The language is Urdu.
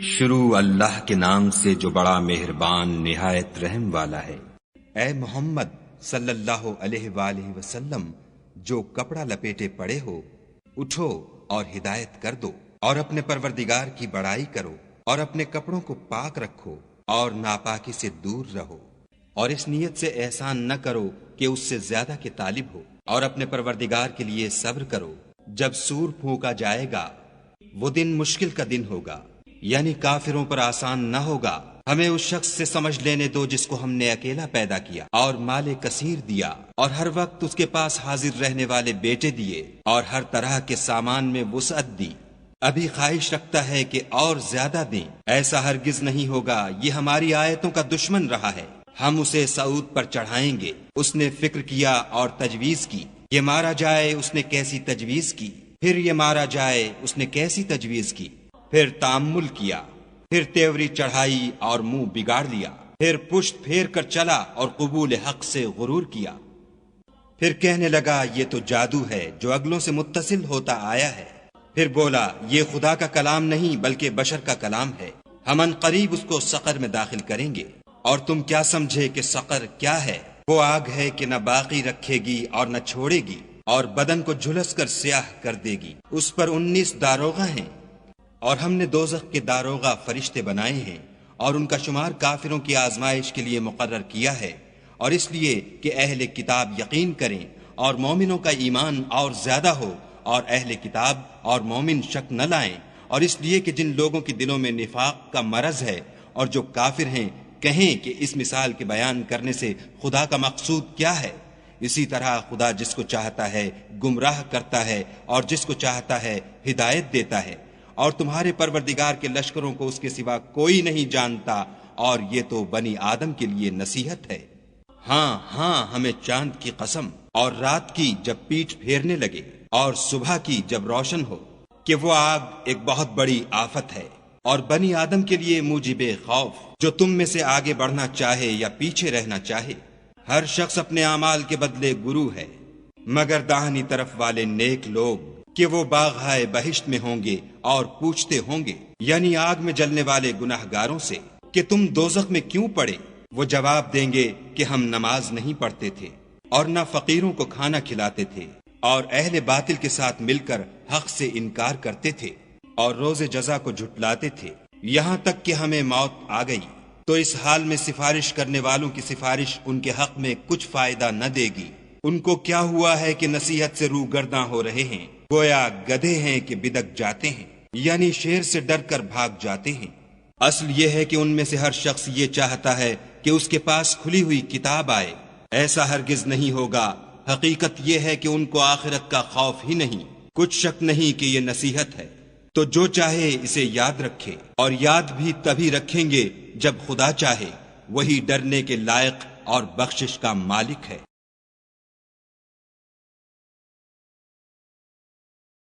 شروع اللہ کے نام سے جو بڑا مہربان نہایت رحم والا ہے۔ اے محمد صلی اللہ علیہ وآلہ وسلم، جو کپڑا لپیٹے پڑے ہو اٹھو اور ہدایت کر دو، اور اپنے پروردگار کی بڑائی کرو، اور اپنے کپڑوں کو پاک رکھو اور ناپاکی سے دور رہو، اور اس نیت سے احسان نہ کرو کہ اس سے زیادہ کے طالب ہو، اور اپنے پروردگار کے لیے صبر کرو۔ جب سور پھونکا جائے گا وہ دن مشکل کا دن ہوگا، یعنی کافروں پر آسان نہ ہوگا۔ ہمیں اس شخص سے سمجھ لینے دو جس کو ہم نے اکیلا پیدا کیا اور مال کثیر دیا، اور ہر وقت اس کے پاس حاضر رہنے والے بیٹے دیے، اور ہر طرح کے سامان میں وسعت دی۔ ابھی خواہش رکھتا ہے کہ اور زیادہ دیں، ایسا ہرگز نہیں ہوگا۔ یہ ہماری آیتوں کا دشمن رہا ہے، ہم اسے صعود پر چڑھائیں گے۔ اس نے فکر کیا اور تجویز کی، یہ مارا جائے، اس نے کیسی تجویز کی، پھر یہ مارا جائے، اس نے کیسی تجویز کی، پھر تامل کیا، پھر تیوری چڑھائی اور منہ بگاڑ لیا، پھر پشت پھیر کر چلا اور قبول حق سے غرور کیا، پھر کہنے لگا یہ تو جادو ہے جو اگلوں سے متصل ہوتا آیا ہے، پھر بولا یہ خدا کا کلام نہیں بلکہ بشر کا کلام ہے، ہم ان قریب اس کو سقر میں داخل کریں گے۔ اور تم کیا سمجھے کہ سقر کیا ہے؟ وہ آگ ہے کہ نہ باقی رکھے گی اور نہ چھوڑے گی، اور بدن کو جھلس کر سیاہ کر دے گی۔ اس پر 19 داروغہ ہیں، اور ہم نے دوزخ کے داروغہ فرشتے بنائے ہیں، اور ان کا شمار کافروں کی آزمائش کے لیے مقرر کیا ہے، اور اس لیے کہ اہل کتاب یقین کریں اور مومنوں کا ایمان اور زیادہ ہو، اور اہل کتاب اور مومن شک نہ لائیں، اور اس لیے کہ جن لوگوں کے دلوں میں نفاق کا مرض ہے اور جو کافر ہیں کہیں کہ اس مثال کے بیان کرنے سے خدا کا مقصود کیا ہے۔ اسی طرح خدا جس کو چاہتا ہے گمراہ کرتا ہے اور جس کو چاہتا ہے ہدایت دیتا ہے، اور تمہارے پروردگار کے لشکروں کو اس کے سوا کوئی نہیں جانتا، اور یہ تو بنی آدم کے لیے نصیحت ہے۔ ہاں ہاں، ہمیں چاند کی قسم، اور رات کی جب پیٹھ پھیرنے لگے، اور صبح کی جب روشن ہو، کہ وہ آگ ایک بہت بڑی آفت ہے، اور بنی آدم کے لیے موجب خوف، جو تم میں سے آگے بڑھنا چاہے یا پیچھے رہنا چاہے۔ ہر شخص اپنے اعمال کے بدلے گرو ہے، مگر داہنی طرف والے نیک لوگ، کہ وہ باغہائے بہشت میں ہوں گے اور پوچھتے ہوں گے، یعنی آگ میں جلنے والے گناہ گاروں سے، کہ تم دوزخ میں کیوں پڑے؟ وہ جواب دیں گے کہ ہم نماز نہیں پڑھتے تھے، اور نہ فقیروں کو کھانا کھلاتے تھے، اور اہل باطل کے ساتھ مل کر حق سے انکار کرتے تھے، اور روز جزا کو جھٹلاتے تھے، یہاں تک کہ ہمیں موت آ گئی۔ تو اس حال میں سفارش کرنے والوں کی سفارش ان کے حق میں کچھ فائدہ نہ دے گی۔ ان کو کیا ہوا ہے کہ نصیحت سے روگرداں ہو رہے ہیں، گویا گدھے ہیں کہ بدک جاتے ہیں، یعنی شیر سے ڈر کر بھاگ جاتے ہیں۔ اصل یہ ہے کہ ان میں سے ہر شخص یہ چاہتا ہے کہ اس کے پاس کھلی ہوئی کتاب آئے، ایسا ہرگز نہیں ہوگا۔ حقیقت یہ ہے کہ ان کو آخرت کا خوف ہی نہیں، کچھ شک نہیں کہ یہ نصیحت ہے۔ تو جو چاہے اسے یاد رکھے، اور یاد بھی تبھی رکھیں گے جب خدا چاہے، وہی ڈرنے کے لائق اور بخشش کا مالک ہے۔